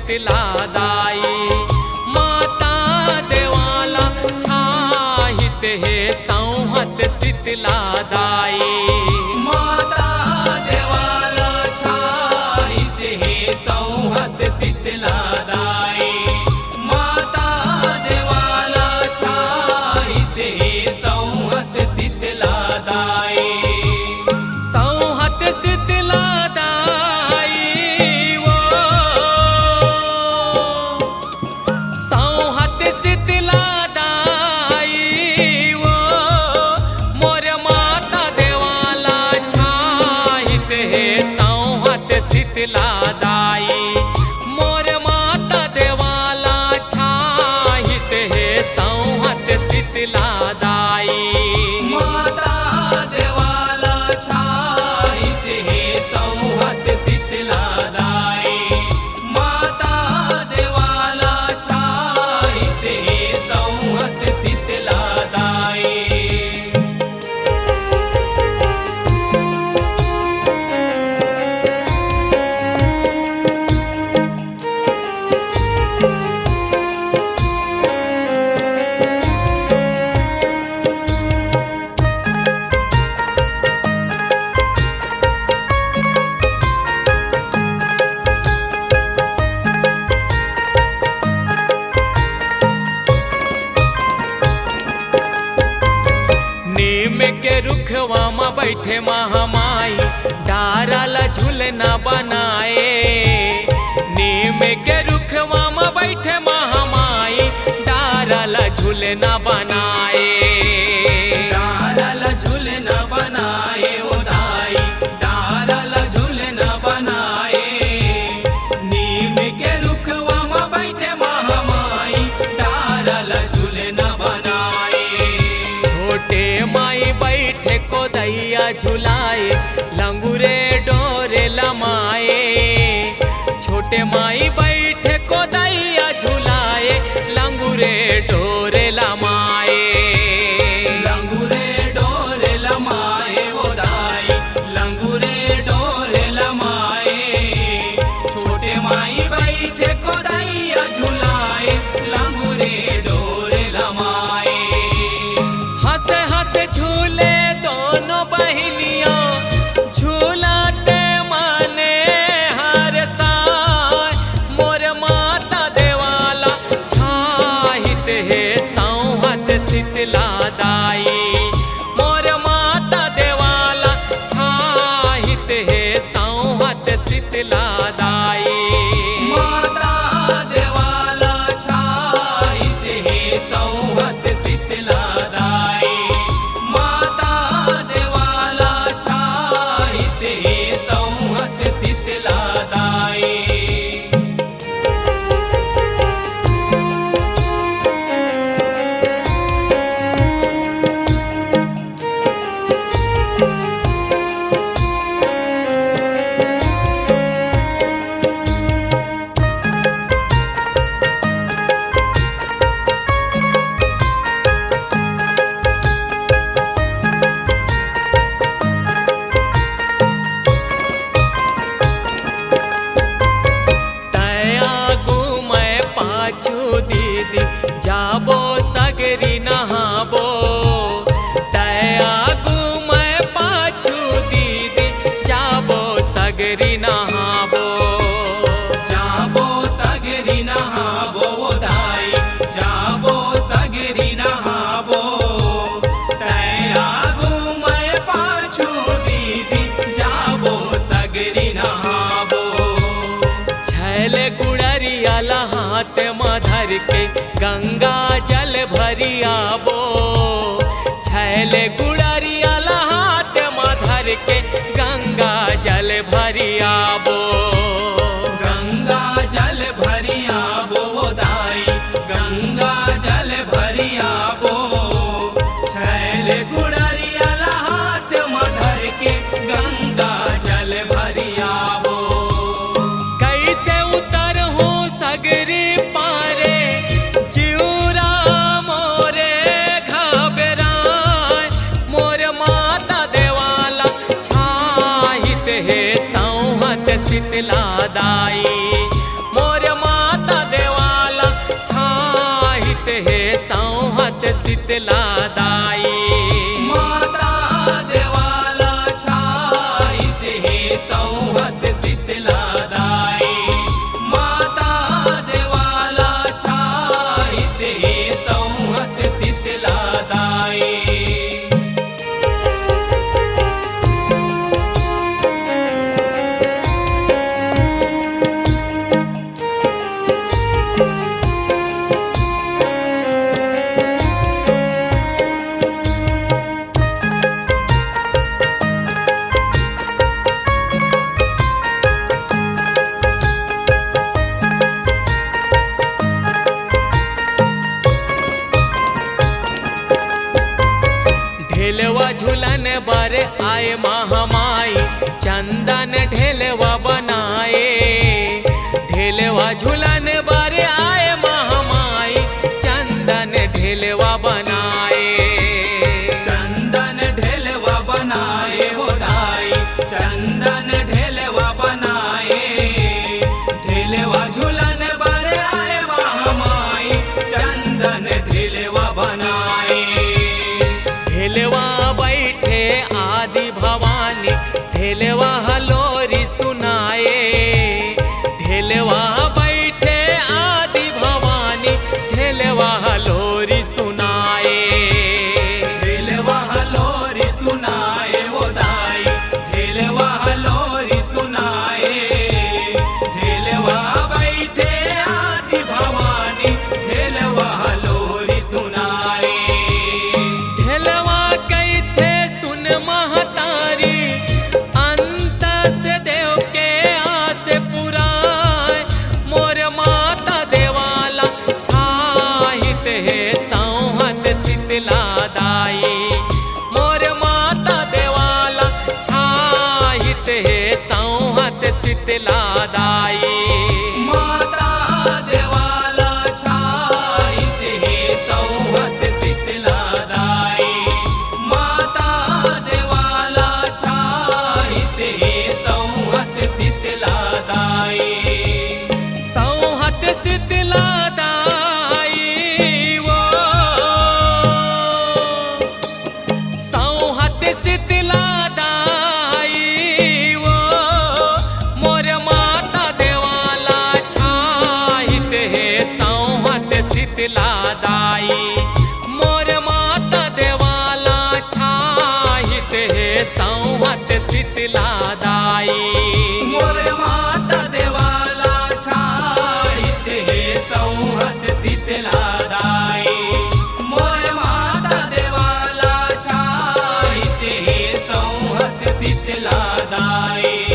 शीतलादाई। माता देवाला छाहित हे संहत शीतलादाई। माता देवाला छाहित हे संहत शीतलादाई। माता देवाला छाहित हे संहत शीतलादाई। संहत शीतलादाई वो संहत शीतलादाई वो मोर माता देवाला छाहित हे संहत शीतलादाई। मोर माता देवाला छाहित हे संहत शीतलादाई। माता देवाला छाहित हे संहत शीतलादाई। माता देवाला छाहित हे संहत शीतलादाई। नीम के रुखवा में बैठे महामाई डाराला झूलना बनाए। नीम के रुखवा में बैठे महामाई डाराला झूलना बनाए। डारला झूलना बनाए ओ दाई। डारला झूलना बनाए। नीम के रुखवा में बैठे महामाई डारला झूलना बनाए। छोटे माई बैठे को दैया झुलाए लंगूरे डोरे लमाए। छोटे माई बैठे को दैया झुलाए लंगूरे डोरे लमाए। लंगूरे डोरे लमाए ओ दाई। लंगूरे डोरे लमाए। छोटे माई बैठे को दैया झुलाए लंगूरे डोरे लमाए। हंस हंस झूले दोनों बहनियों झूलाते माने हर साय। मोर माता देवाला छाहित हे संहत शीतलादाई। मोर माता देवाला छाहित हे संहत शीतलादाई। माता देवाला छाहित हे संहत शीतलादाई। माता देवाला छाहित हे संहत शीतलादाई। तया मैं पाछू दीदी जाबो सगरी नहाबो। तया मैं पाछू दीदी जाबो सगरी नहाबो। जाबो सगरी नहाबो ओ दाई। जाबो सगरी नहाबो। तया मैं पाछू दीदी जाबो सगरी नहाबो। छैल गुड़रियाला हाथ में धर के गंगा जल भरी आबो। छैल गुड़रियाला हाथ में धर के गंगा जल भरी आबो। गंगा जल भरी आबो ओ दाई। गंगा जल भरी आबो। छैल गुड़रियाला हाथ में धर के गंगा जल भरी आबो। कैसे उतर हूँ सगरी पारे जिउरा मोरे घबराए। मोर माता देवाला छाहित हे संहत शीतलादाई। मोर माता शीतलादाई। माता देवाला छाईत हे संहत शीतलादाई। माता देवाला छाईत हे संहत शीतलादाई। ढेलवा झूलन बर आए महामाई, चंदन ढेलवा बनाए। ढेलवा झूलन बर आए महामाई, चंदन ढेलवा बनाए। चंदन ढेलवा बनाए हो दाई, चंदन ढेलवा बनाए। ढेलवा झूलन बर आए महामाई, चंदन ढेलवा बनाए। ढेलवा बैठे आदि भवानी, ढेलवा हलोरी सुनाए। ढेलवा बैठे आदि भवानी, ढेलवा हलोरी सुनाए। ढेलवा हलोरी सुनाए वो दाई, ढेलवा हलोरी सुनाए। ढेलवा बैठे आदि भवानी, ढेलवा हलोरी सुनाए। ढेलवा कैथे सुन महतारी, अंत से देव के आस पुराय। मोर माता देवाला छाहित है संहत शीतलादाई। मोर माता देवाला छाहित है संहत शीतलादाई। माता देवाला छाईत हे संहत शीतलादाई। माता देवाला छाईत हे संहत शीतलादाई। संहत शीतलादाई वो, संहत शीतलादाई वो। मोर माता देवाला छाहित है संहत शीतलादाई। मोर माता देवाला छाहित है संहत शीतलादाई। मोर माता देवाला छाईत हे संहत शीतलादाई। मोर माता देवाला छाईत हे संहत शीतलादाई।